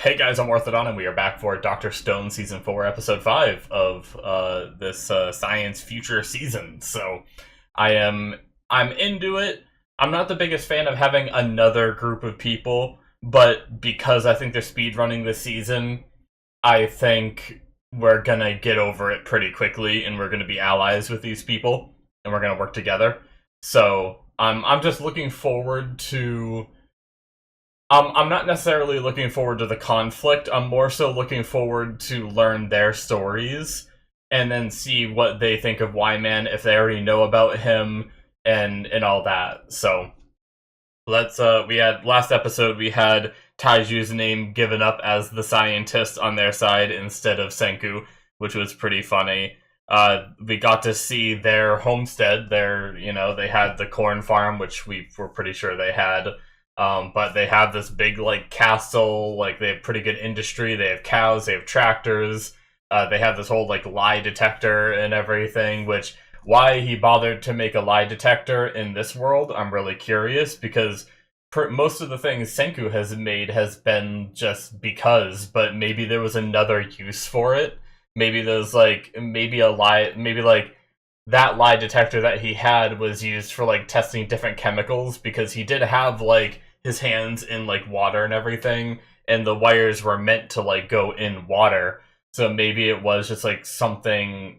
Hey guys, I'm Morthadon, and we are back for Doctor Stone Season 4, Episode 5 of this science future season. So, I am I'm into it. I'm not the biggest fan of having another group of people, but because I think they're speedrunning this season, I think we're gonna get over it pretty quickly, and we're gonna be allies with these people, and we're gonna work together. So, I'm just looking forward to I'm not necessarily looking forward to the conflict. I'm more so looking forward to learn their stories and then see what they think of Y-Man, if they already know about him and all that. So let's we had last episode we had Taiju's name given up as the scientist on their side instead of Senku, which was pretty funny. We got to see their homestead. They had the corn farm, which we were pretty sure they had. But they have this big like castle. Like they have pretty good industry. They have cows. They have tractors. They have this whole like lie detector and everything. Which why he bothered to make a lie detector in this world, I'm really curious because most of the things Senku has made has been just because, but maybe there was another use for it. Maybe there's like maybe a lie, maybe like that lie detector that he had was used for like testing different chemicals because he did have like his hands in like water and everything, and the wires were meant to like go in water. So maybe it was just like something,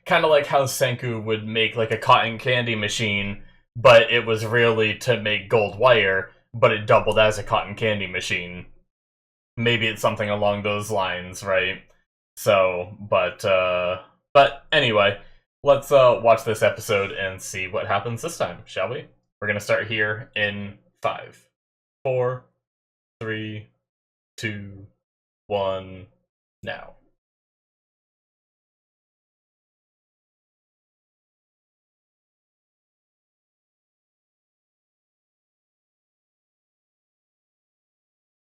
kind of like how Senku would make like a cotton candy machine, but it was really to make gold wire, but it doubled as a cotton candy machine. Maybe it's something along those lines, right? So, but anyway, let's watch this episode and see what happens this time, shall we? We're gonna start here in 5, 4, 3, 2, 1, now.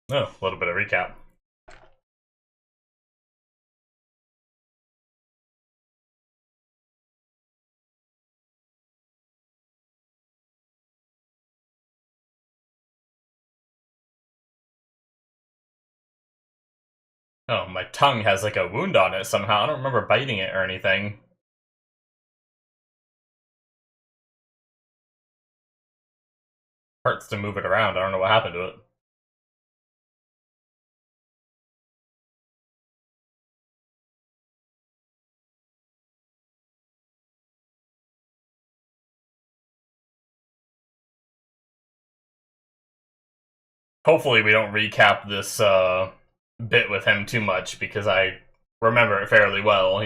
Oh, a little bit of recap. Oh, my tongue has like a wound on it somehow. I don't remember biting it or anything. Hurts to move it around. I don't know what happened to it. Hopefully we don't recap this bit with him too much because I remember it fairly well.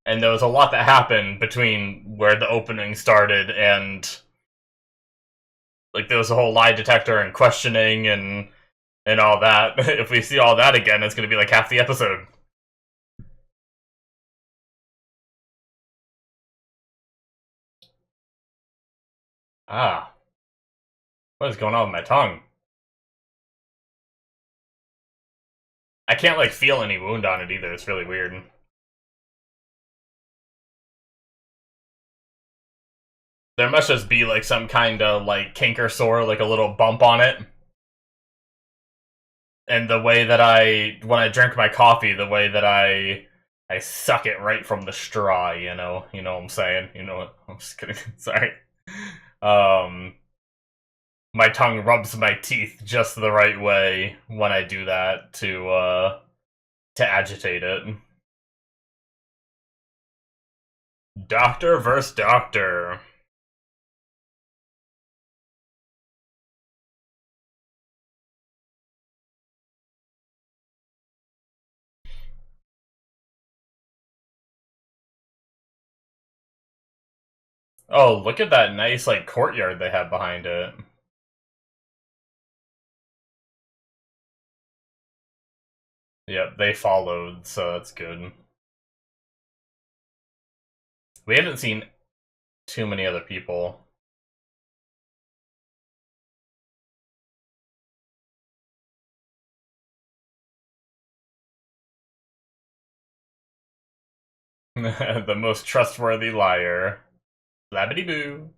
And there was a lot that happened between where the opening started and like there was a whole lie detector and questioning and all that. If we see all that again, it's going to be like half the episode. Ah, what is going on with my tongue? I can't like feel any wound on it either. It's really weird. There must just be like some kind of like canker sore, like a little bump on it. And the way that when I drink my coffee, the way that I suck it right from the straw, you know what I'm saying? You know what? I'm just kidding. Sorry. Um, my tongue rubs my teeth just the right way when I do that to agitate it. Doctor versus doctor. Oh, look at that nice like courtyard they have behind it. Yep, they followed, so that's good. We haven't seen too many other people. The most trustworthy liar. Labbity boo.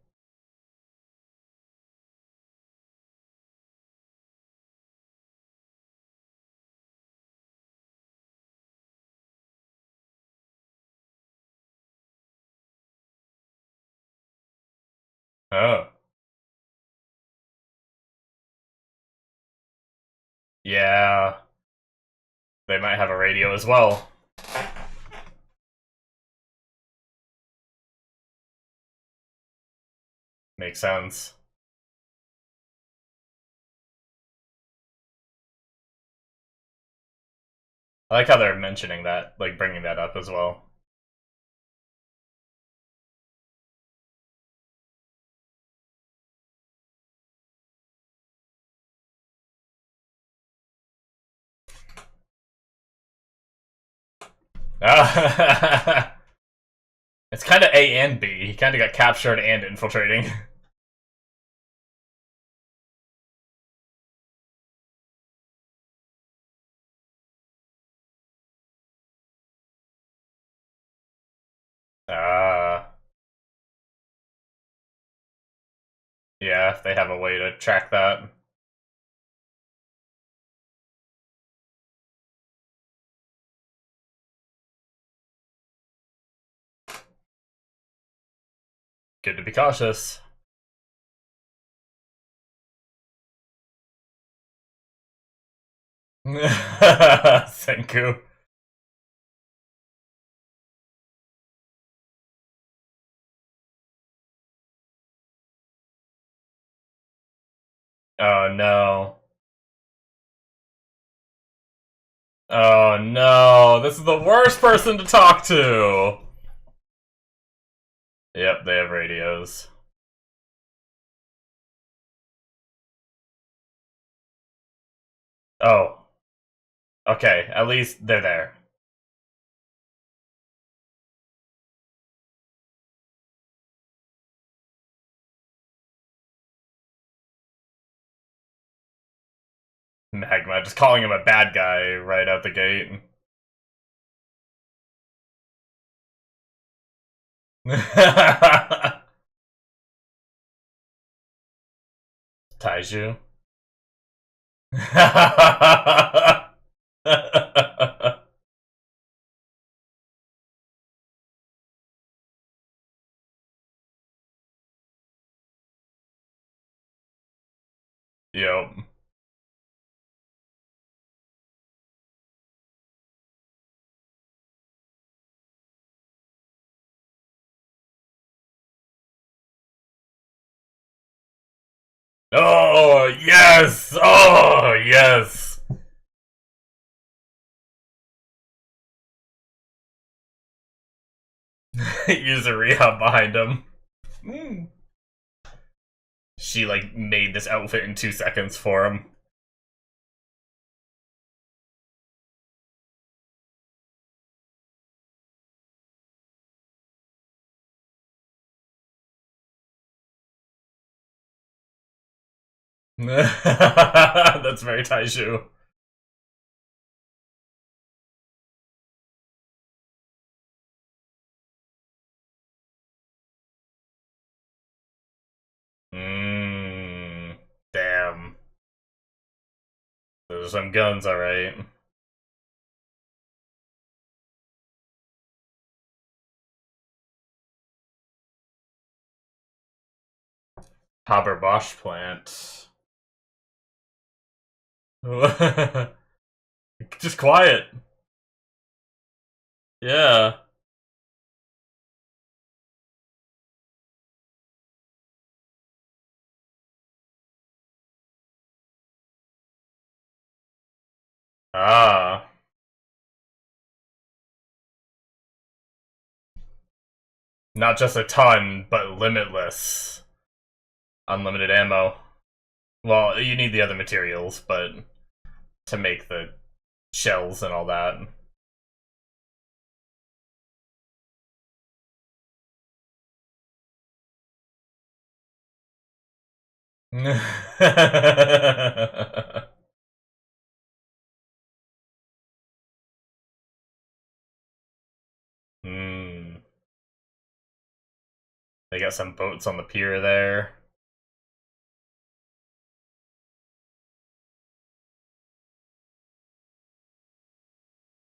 Oh. Yeah. They might have a radio as well. Makes sense. I like how they're mentioning that, like bringing that up as well. It's kind of A and B. He kind of got captured and infiltrating. Ah. Yeah, if they have a way to track that. Good to be cautious. Senku. Oh no. Oh no. This is the worst person to talk to. Yep, they have radios. Oh. Okay, at least they're there. Magma, just calling him a bad guy right out the gate. Taiju. Yep. Oh, yes! Oh, yes! Use a rehab behind him. Mm. She, like, made this outfit in 2 seconds for him. That's very Taiju. Mmm. Damn. Those are some guns, alright. Haber-Bosch plant. Just quiet. Yeah. Ah. Not just a ton, but limitless. Unlimited ammo. Well, you need the other materials, but to make the shells and all that. Hmm. They got some boats on the pier there.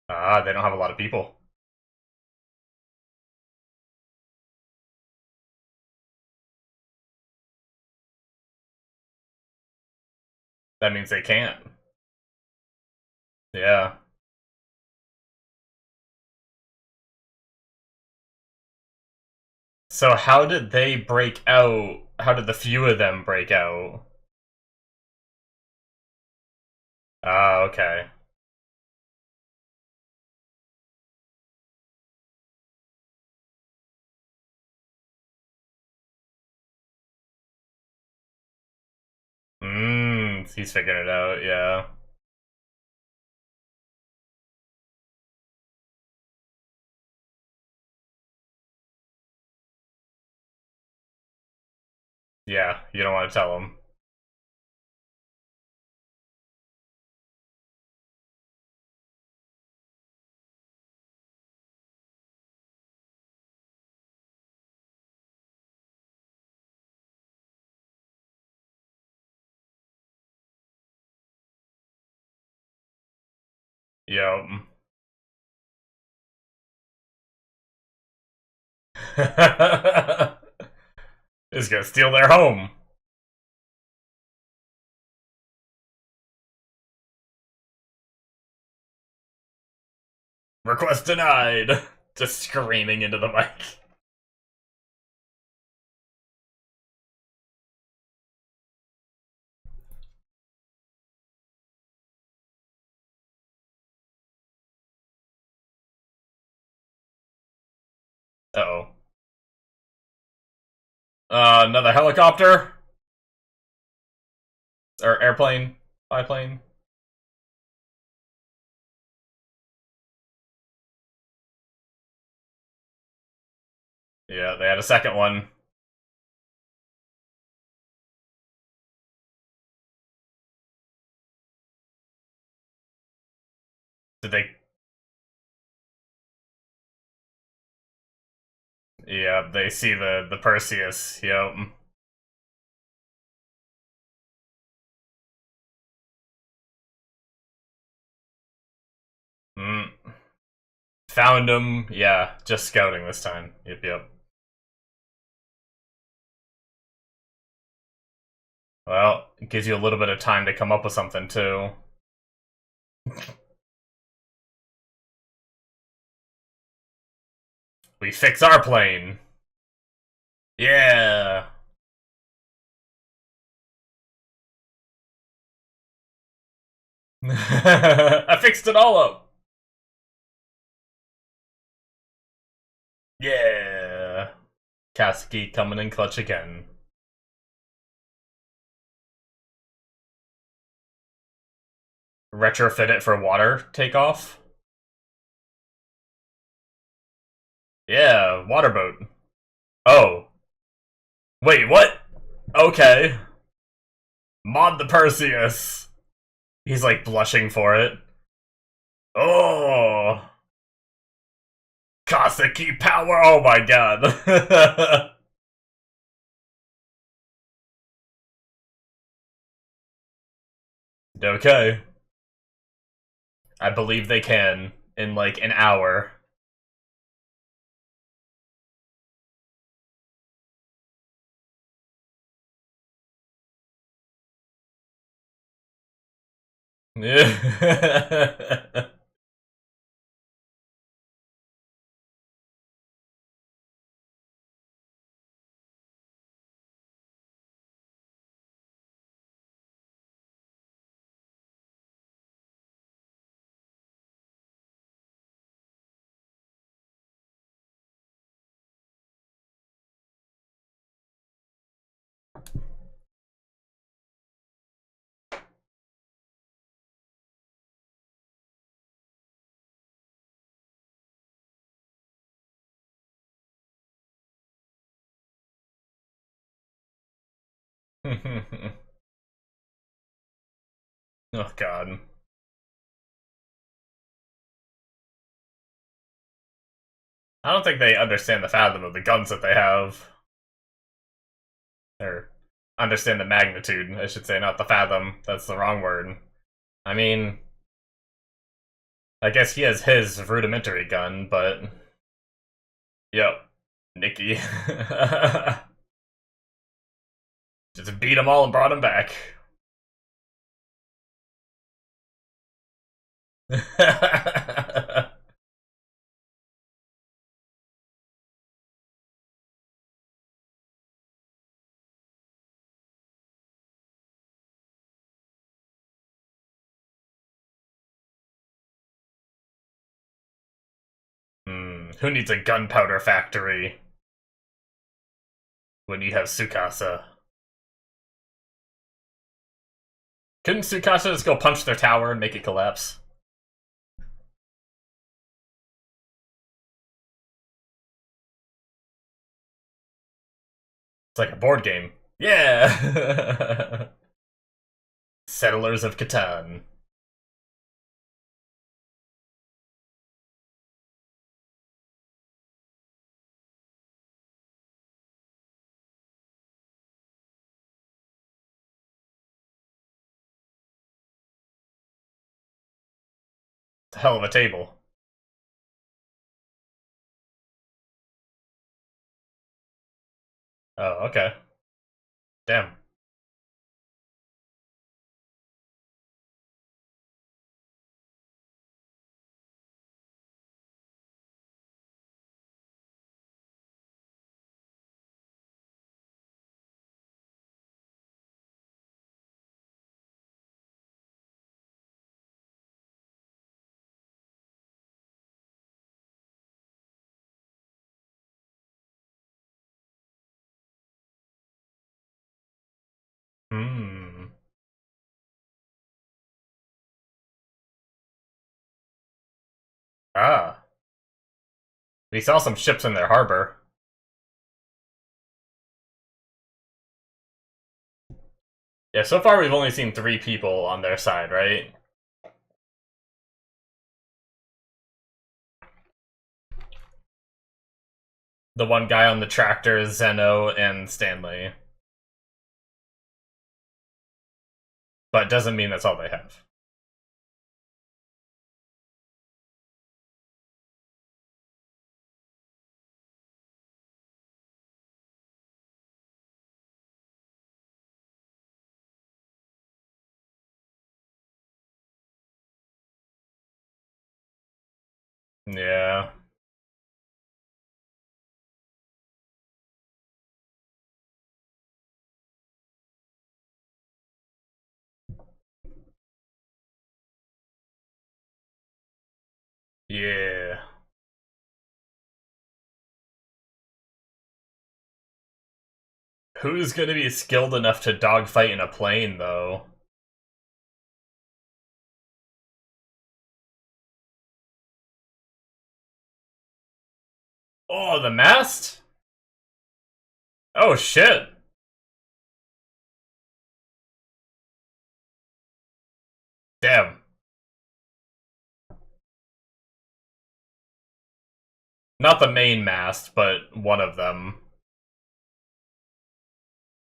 Ah, they don't have a lot of people. That means they can't. Yeah. So how did they break out? How did the few of them break out? Ah, okay. He's figuring it out, yeah. Yeah, you don't want to tell him. Yep. He's gonna steal their home. Request denied. Just screaming into the mic. Uh-oh. Another helicopter? Or airplane? Biplane? Yeah, they had a second one. Did they? Yeah, they see the Perseus. Yep. Mm. Found him. Yeah, just scouting this time. Yep, yep. Well, it gives you a little bit of time to come up with something, too. We fix our plane. Yeah. I fixed it all up. Yeah. Kasky coming in clutch again. Retrofit it for water takeoff. Yeah, water boat. Oh. Wait, what? Okay. Mod the Perseus. He's like blushing for it. Oh. Kaseki power. Oh my god. Okay. I believe they can in like an hour. Yeah. Oh god. I don't think they understand the fathom of the guns that they have. Or understand the magnitude, I should say, not the fathom. That's the wrong word. I mean, I guess he has his rudimentary gun, but... Yep. Nikki. Just beat them all and brought them back. Who needs a gunpowder factory when you have Tsukasa? Couldn't Tsukasa just go punch their tower and make it collapse? It's like a board game. Yeah! Settlers of Catan. It's a hell of a table. Oh, okay. Damn. Hmm. Ah. We saw some ships in their harbor. Yeah, so far we've only seen 3 people on their side, right? The one guy on the tractor, Zeno, and Stanley. But doesn't mean that's all they have. Yeah. Yeah. Who's gonna be skilled enough to dogfight in a plane, though? Oh, the mast? Oh, shit. Damn. Not the main mast, but one of them.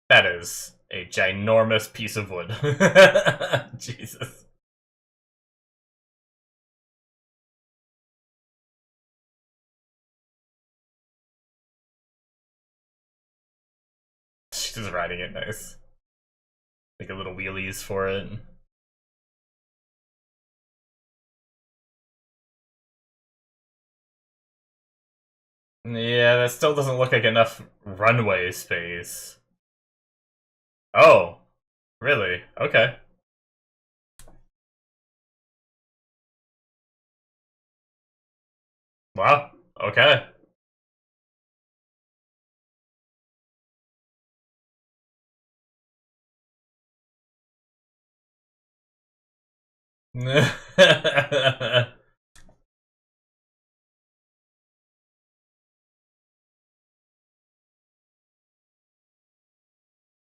That is a ginormous piece of wood. Jesus. She's just riding it nice. Like a little wheelies for it. Yeah, that still doesn't look like enough runway space. Oh, really? Okay. Wow. Okay.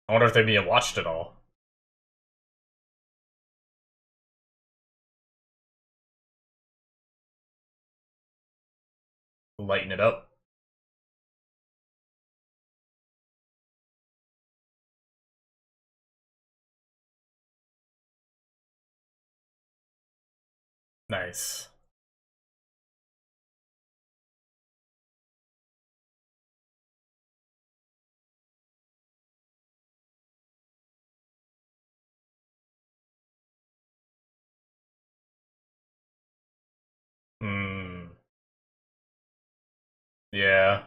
I wonder if they're being watched at all. Lighten it up. Nice. Yeah.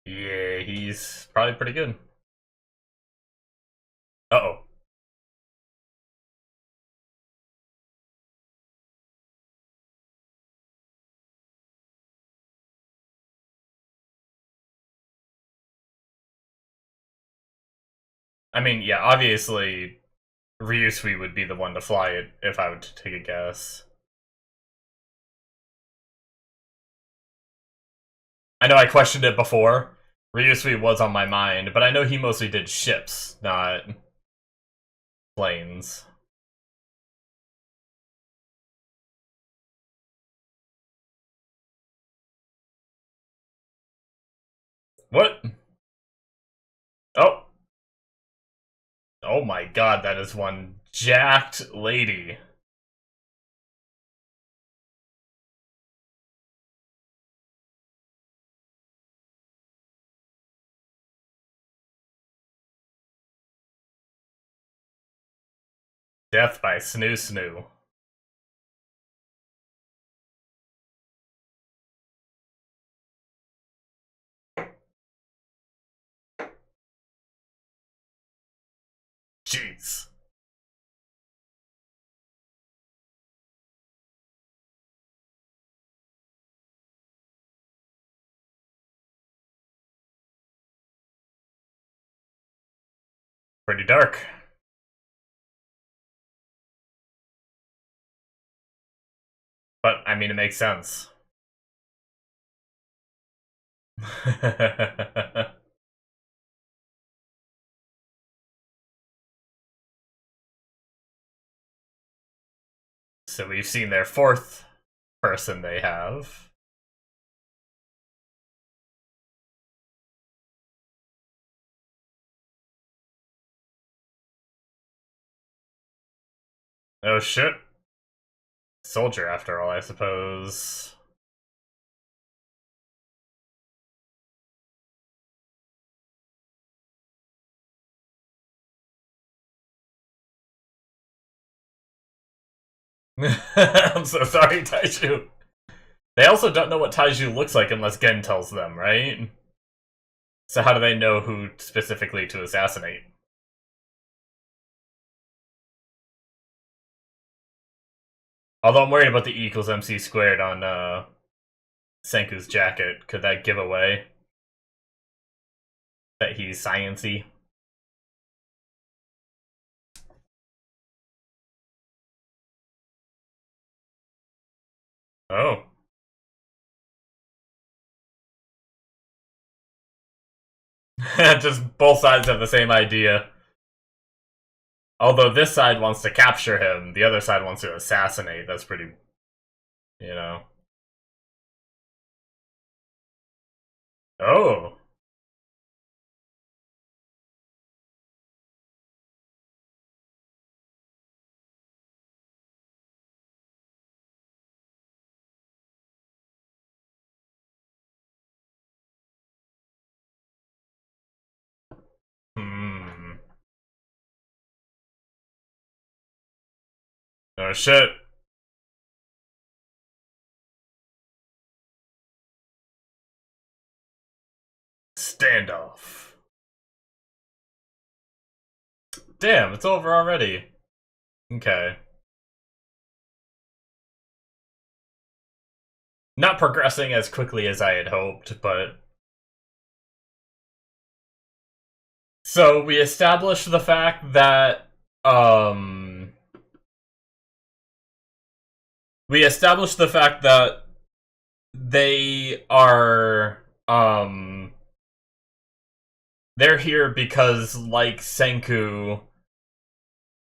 Yeah, he's probably pretty good. Uh-oh. I mean, yeah, obviously, Ryusui would be the one to fly it if I were to take a guess. I know I questioned it before. Ryusui was on my mind, but I know he mostly did ships, not planes. What? Oh. Oh my god, that is one jacked lady. Death by Snoo Snoo. Jeez. Pretty dark. But, I mean, it makes sense. So we've seen their fourth person they have. Oh shit. Soldier, after all, I suppose. I'm so sorry, Taiju. They also don't know what Taiju looks like unless Gen tells them, right? So how do they know who specifically to assassinate? Although I'm worried about the E equals MC squared on Senku's jacket. Could that give away that he's science-y? Oh. Just both sides have the same idea. Although this side wants to capture him, the other side wants to assassinate. That's pretty, you know. Oh. Hmm. Oh shit. Standoff. Damn, it's over already. Okay. Not progressing as quickly as I had hoped, but... So, we established the fact that, we established the fact that they are, they're here because, like Senku,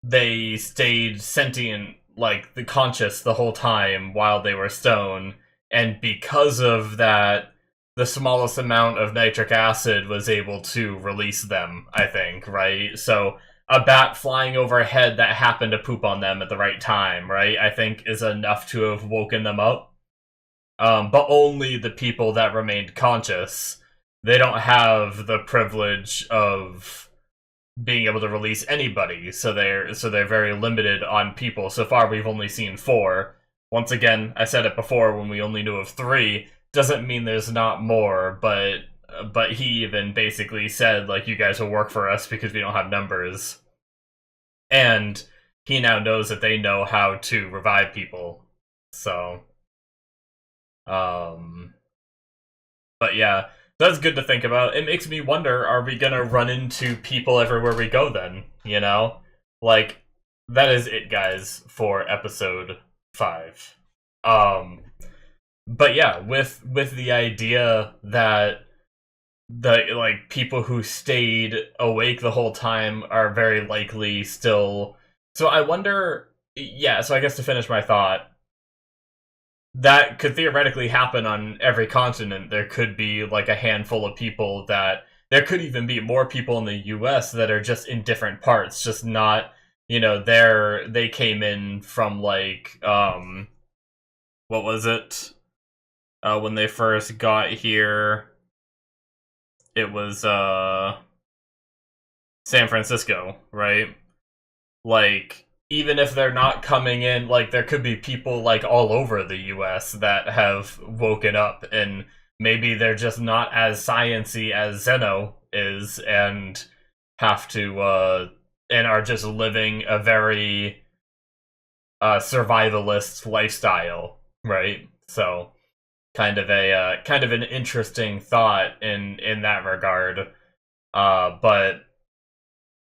they stayed sentient, like, the conscious the whole time while they were stone, and because of that, the smallest amount of nitric acid was able to release them, I think, right? So, a bat flying overhead that happened to poop on them at the right time, right? I think is enough to have woken them up. But only the people that remained conscious. They don't have the privilege of being able to release anybody, so they're very limited on people. So far, we've only seen 4. Once again, I said it before when we only knew of 3. Doesn't mean there's not more, but he even basically said, like, you guys will work for us because we don't have numbers. And he now knows that they know how to revive people. So, but yeah, that's good to think about. It makes me wonder, are we gonna run into people everywhere we go then? You know? Like, that is it, guys, for episode 5. But yeah, with the idea that the like people who stayed awake the whole time are very likely still. So I wonder. Yeah, so I guess to finish my thought, that could theoretically happen on every continent. There could be like a handful of people that there could even be more people in the US that are just in different parts, just not, they came in from like what was it? When they first got here, it was San Francisco, right? Like, even if they're not coming in, like, there could be people, like, all over the US that have woken up, and maybe they're just not as science-y as Zeno is, and have to, and are just living a very survivalist lifestyle, right? So, kind of an interesting thought in that regard.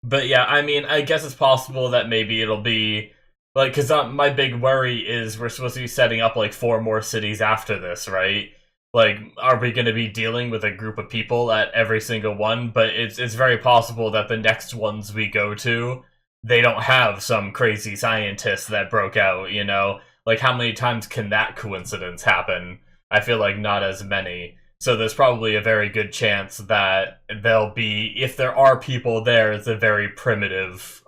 But yeah, I mean, I guess it's possible that maybe it'll be like, because my big worry is we're supposed to be setting up like 4 more cities after this, right? Like, are we going to be dealing with a group of people at every single one? But it's very possible that the next ones we go to, they don't have some crazy scientist that broke out, you know? Like, how many times can that coincidence happen? I feel like not as many. So there's probably a very good chance that there'll be, if there are people there, it's a very primitive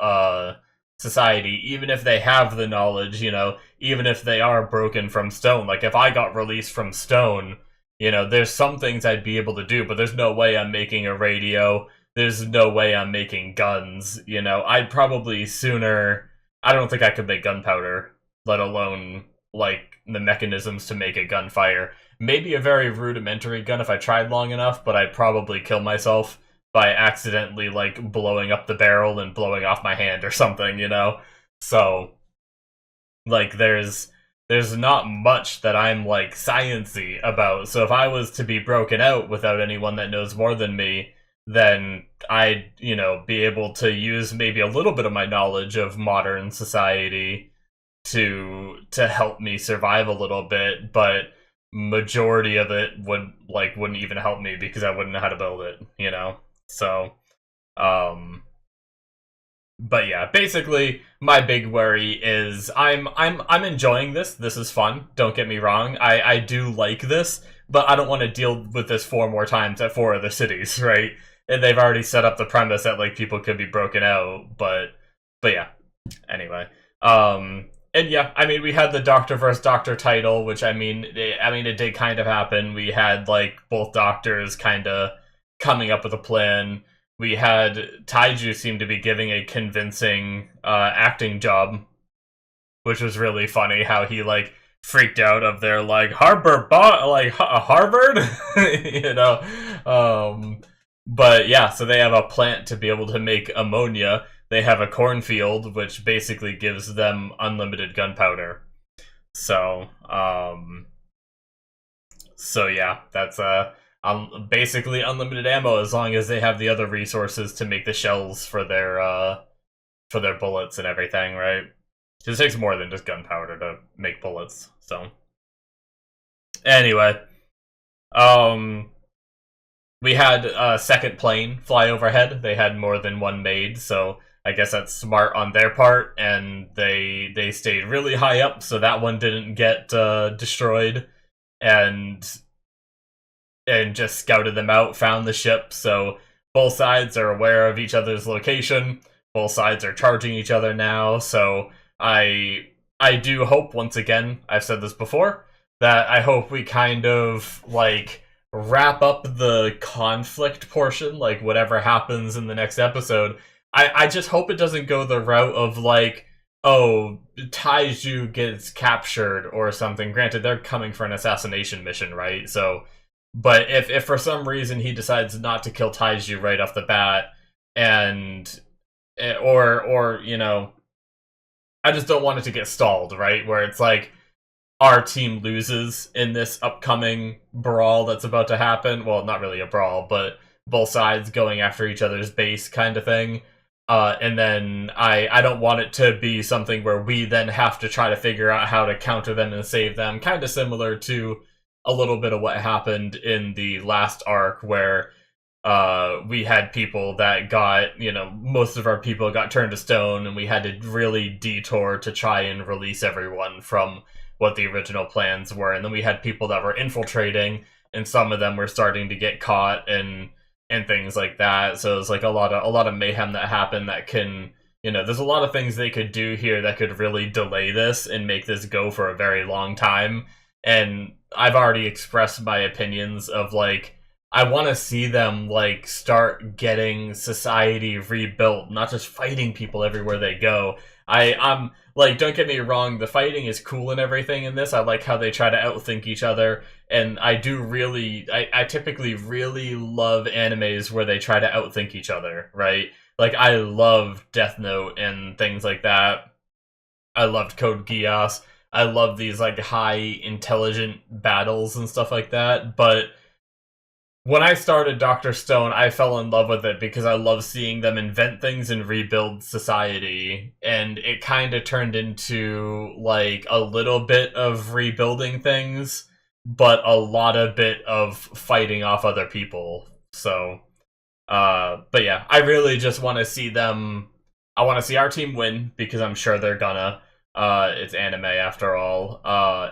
society. Even if they have the knowledge, even if they are broken from stone. Like, if I got released from stone, there's some things I'd be able to do, but there's no way I'm making a radio. There's no way I'm making guns, I'd probably sooner... I don't think I could make gunpowder, let alone, like, the mechanisms to make a gunfire. Maybe a very rudimentary gun if I tried long enough, but I'd probably kill myself by accidentally, like, blowing up the barrel and blowing off my hand or something, So, like, there's not much that I'm, like, science-y about. So if I was to be broken out without anyone that knows more than me, then I'd, be able to use maybe a little bit of my knowledge of modern society to help me survive a little bit, but majority of it wouldn't even help me because I wouldn't know how to build it, So, but yeah, basically my big worry is I'm enjoying this. This is fun. Don't get me wrong. I do like this, but I don't want to deal with this 4 more times at 4 other cities, right? And they've already set up the premise that like people could be broken out, but yeah. Anyway, and yeah, I mean, we had the Doctor versus Doctor title, which it did kind of happen. We had like both doctors kind of coming up with a plan. We had Taiju seem to be giving a convincing acting job, which was really funny. How he like freaked out of their like Harvard, But yeah, so they have a plant to be able to make ammonia. They have a cornfield, which basically gives them unlimited gunpowder. So, yeah, that's basically unlimited ammo as long as they have the other resources to make the shells for their bullets and everything, right? Because it takes more than just gunpowder to make bullets. So, anyway, we had a second plane fly overhead. They had more than one made, so I guess that's smart on their part, and they stayed really high up, so that one didn't get destroyed, and just scouted them out, found the ship, so both sides are aware of each other's location, both sides are charging each other now, so I do hope, once again, I've said this before, that I hope we kind of, like, wrap up the conflict portion, like, whatever happens in the next episode, I just hope it doesn't go the route of like, oh, Taiju gets captured or something. Granted, they're coming for an assassination mission, right? So, but if for some reason he decides not to kill Taiju right off the bat, and or you know, I just don't want it to get stalled, right? Where it's like our team loses in this upcoming brawl that's about to happen. Well, not really a brawl, but both sides going after each other's base kind of thing. And then I don't want it to be something where we then have to try to figure out how to counter them and save them. Kind of similar to a little bit of what happened in the last arc where we had people that got, you know, most of our people got turned to stone, and we had to really detour to try and release everyone from what the original plans were. And then we had people that were infiltrating, and some of them were starting to get caught and things like that. So it's like a lot of mayhem that happened that can, you know, there's a lot of things they could do here that could really delay this and make this go for a very long time. And I've already expressed my opinions of like, I want to see them like start getting society rebuilt, not just fighting people everywhere they go. I'm like, don't get me wrong, the fighting is cool and everything in this. I like how they try to outthink each other, and I do really, I typically really love animes where they try to outthink each other, right? Like I love Death Note and things like that. I loved Code Geass. I love these like high intelligent battles and stuff like that, but when I started Dr. Stone, I fell in love with it because I love seeing them invent things and rebuild society. And it kind of turned into, like, a little bit of rebuilding things, but a lot of bit of fighting off other people. So, but yeah, I really just want to see them... I want to see our team win, because I'm sure they're gonna. It's anime after all.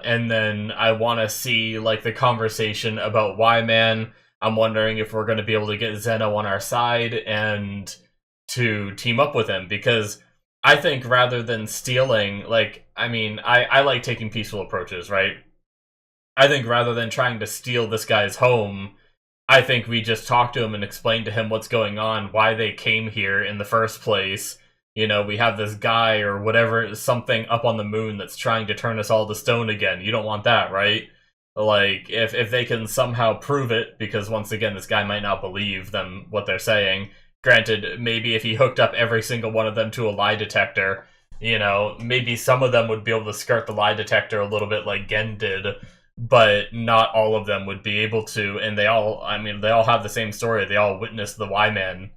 And then I want to see, like, the conversation about why, man... I'm wondering if we're going to be able to get Zeno on our side and to team up with him, because I think rather than stealing, like, I mean, I like taking peaceful approaches, right? I think rather than trying to steal this guy's home, I think we just talk to him and explain to him what's going on, why they came here in the first place. You know, we have this guy or whatever, something up on the moon that's trying to turn us all to stone again. You don't want that, right? Like, if they can somehow prove it, because once again, this guy might not believe them, what they're saying. Granted, maybe if he hooked up every single one of them to a lie detector, you know, maybe some of them would be able to skirt the lie detector a little bit like Gen did, but not all of them would be able to, and they all, I mean, they all have the same story. They all witnessed the Y-Man,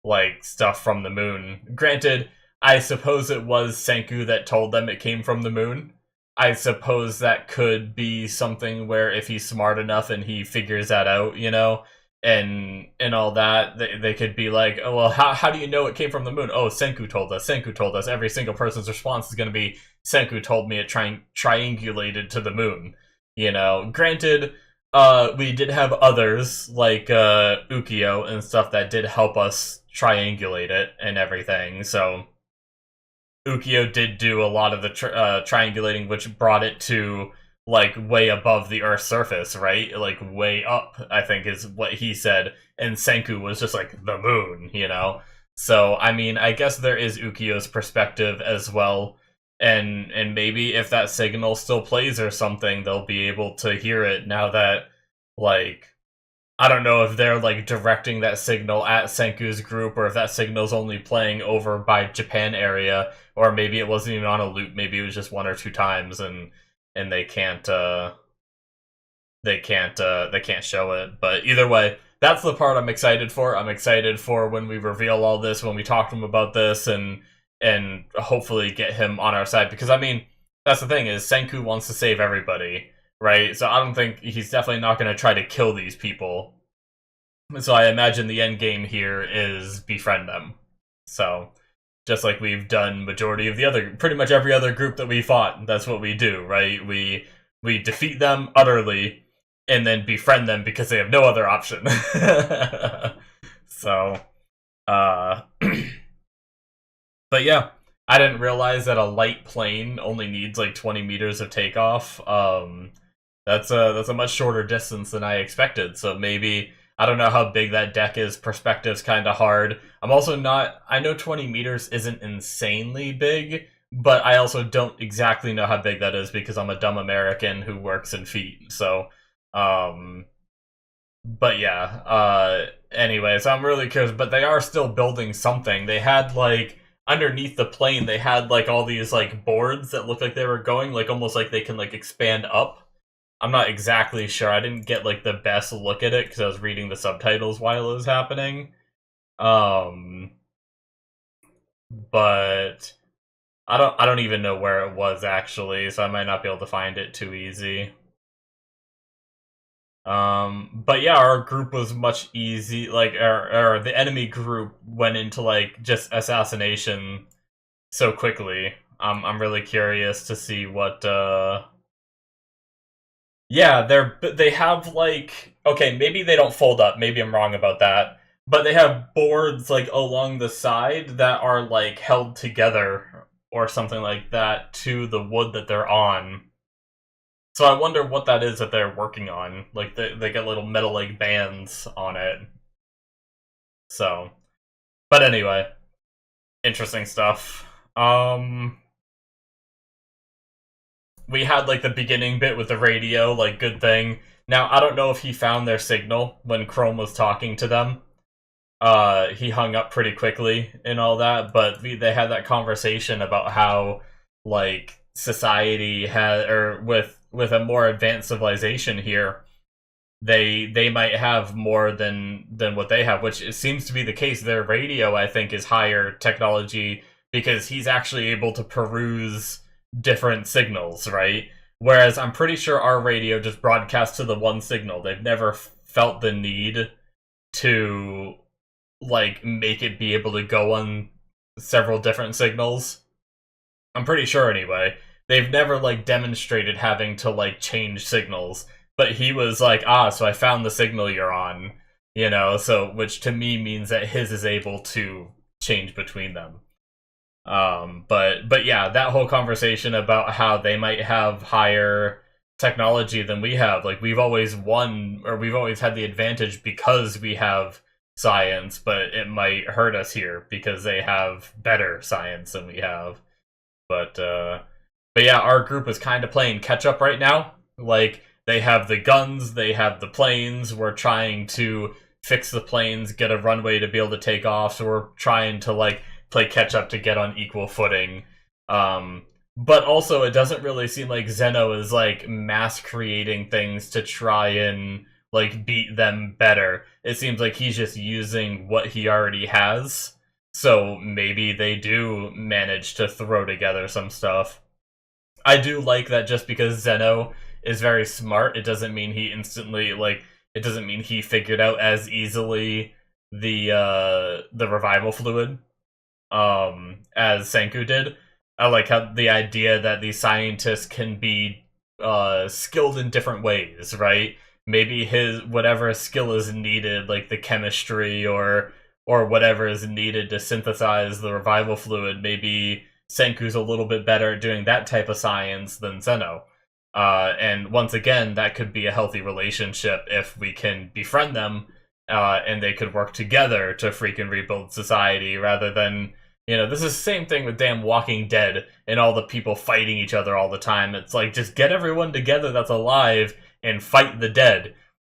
like, stuff from the moon. Granted, I suppose it was Senku that told them it came from the moon. I suppose that could be something where if he's smart enough and he figures that out, you know, and all that, they could be like, oh, well, how do you know it came from the moon? Oh, Senku told us. Senku told us. Every single person's response is going to be, Senku told me it triangulated to the moon. You know, granted, we did have others, like Ukyo and stuff, that did help us triangulate it and everything, so... Ukyo did do a lot of the triangulating, which brought it to, like, way above the Earth's surface, right? Like, way up, I think is what he said. And Senku was just like, the moon, you know? So, I mean, I guess there is Ukyo's perspective as well. And maybe if that signal still plays or something, they'll be able to hear it now that, like... I don't know if they're, like, directing that signal at Senku's group, or if that signal's only playing over by Japan area, or maybe it wasn't even on a loop, maybe it was just one or two times, and they can't show it. But either way, that's the part I'm excited for. I'm excited for when we reveal all this, when we talk to him about this, and hopefully get him on our side, because, I mean, that's the thing, is Senku wants to save everybody. Right, so I don't think he's definitely not going to try to kill these people. So I imagine the end game here is befriend them. So, just like we've done majority of the other, pretty much every other group that we fought, that's what we do, right? We defeat them utterly, and then befriend them because they have no other option. So, but yeah, I didn't realize that a light plane only needs like 20 meters of takeoff. That's a much shorter distance than I expected, so maybe I don't know how big that deck is. Perspective's kind of hard. I'm also not. I know 20 meters isn't insanely big, but I also don't exactly know how big that is because I'm a dumb American who works in feet. So, um, but yeah. Anyways, I'm really curious. But they are still building something. They had like underneath the plane, they had like all these like boards that looked like they were going like almost like they can like expand up. I'm not exactly sure. I didn't get like the best look at it because I was reading the subtitles while it was happening. Um, but I don't even know where it was actually, so I might not be able to find it too easy. But yeah, our group was much easy. Like, our the enemy group went into like just assassination so quickly. I'm really curious to see what. Yeah, they have like, okay, maybe they don't fold up. Maybe I'm wrong about that. But they have boards like along the side that are like held together or something like that to the wood that they're on. So I wonder what that is that they're working on. Like they get little metal like bands on it. So, but anyway, interesting stuff. We had like the beginning bit with the radio, like good thing. Now I don't know if he found their signal when Chrome was talking to them. He hung up pretty quickly and all that, but they had that conversation about how like society had, or with a more advanced civilization here, they might have more than what they have, which it seems to be the case. Their radio, I think, is higher technology because he's actually able to peruse different signals, right? Whereas I'm pretty sure our radio just broadcasts to the one signal. They've never felt the need to like make it be able to go on several different signals. I'm pretty sure anyway. They've never like demonstrated having to like change signals. But he was like, so I found the signal you're on, so which to me means that his is able to change between them. But yeah, that whole conversation about how they might have higher technology than we have. Like we've always won, or we've always had the advantage because we have science, but it might hurt us here because they have better science than we have. But yeah, our group is kind of playing catch up right now. Like they have the guns, they have the planes. We're trying to fix the planes, get a runway to be able to take off. So we're trying to like play catch up to get on equal footing. But also, it doesn't really seem like Zeno is like mass creating things to try and like beat them better. It seems like he's just using what he already has. So maybe they do manage to throw together some stuff. I do like that just because Zeno is very smart, it doesn't mean he instantly like it doesn't mean he figured out as easily the revival fluid as Senku did. I like how the idea that these scientists can be skilled in different ways, right? Maybe his whatever skill is needed, like the chemistry or whatever is needed to synthesize the revival fluid, maybe Senku's a little bit better at doing that type of science than Zeno. And once again, that could be a healthy relationship if we can befriend them and they could work together to freaking rebuild society rather than, this is the same thing with damn Walking Dead and all the people fighting each other all the time. It's like, just get everyone together that's alive and fight the dead,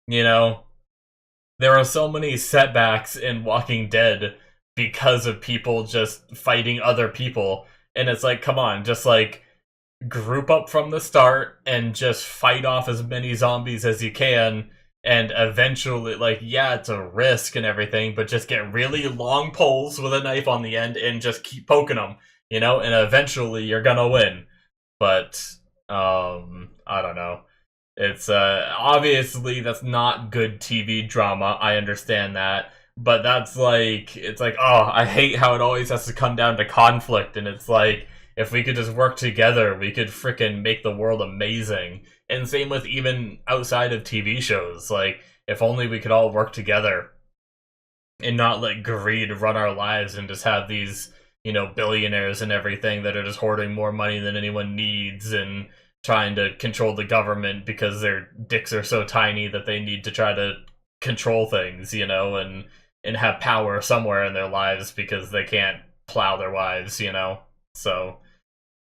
There are so many setbacks in Walking Dead because of people just fighting other people. And it's like, come on, just like group up from the start and just fight off as many zombies as you can. And eventually, like, yeah, it's a risk and everything, but just get really long poles with a knife on the end and just keep poking them, and eventually you're gonna win. But, I don't know. It's, obviously that's not good TV drama, I understand that. But that's like, it's like, I hate how it always has to come down to conflict, and it's like, if we could just work together, we could frickin' make the world amazing. And same with even outside of TV shows. Like, if only we could all work together and not let greed run our lives and just have these, billionaires and everything that are just hoarding more money than anyone needs and trying to control the government because their dicks are so tiny that they need to try to control things, you know, and have power somewhere in their lives because they can't plow their wives, you know. So,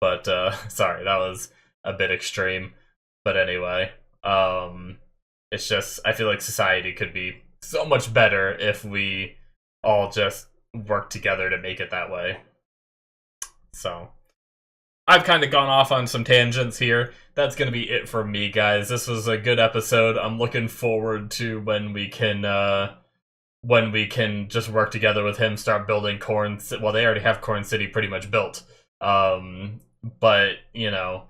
but sorry, that was a bit extreme. But anyway, it's just I feel like society could be so much better if we all just work together to make it that way. So, I've kind of gone off on some tangents here. That's going to be it for me, guys. This was a good episode. I'm looking forward to when we can just work together with him, start building Corn. Well, they already have Corn City pretty much built, but you know,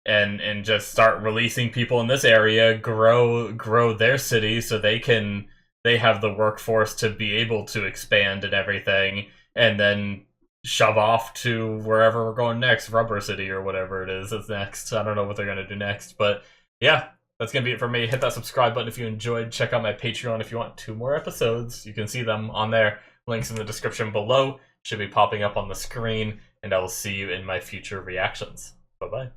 and just start releasing people in this area, grow their city so they have the workforce to be able to expand and everything, and then shove off to wherever we're going next, Rubber City or whatever it is that's next. I don't know what they're gonna do next, but yeah, that's gonna be it for me. Hit that subscribe button if you enjoyed. Check out my Patreon if you want 2 more episodes. You can see them on there. Links in the description below. Should be popping up on the screen, and I will see you in my future reactions. Bye-bye.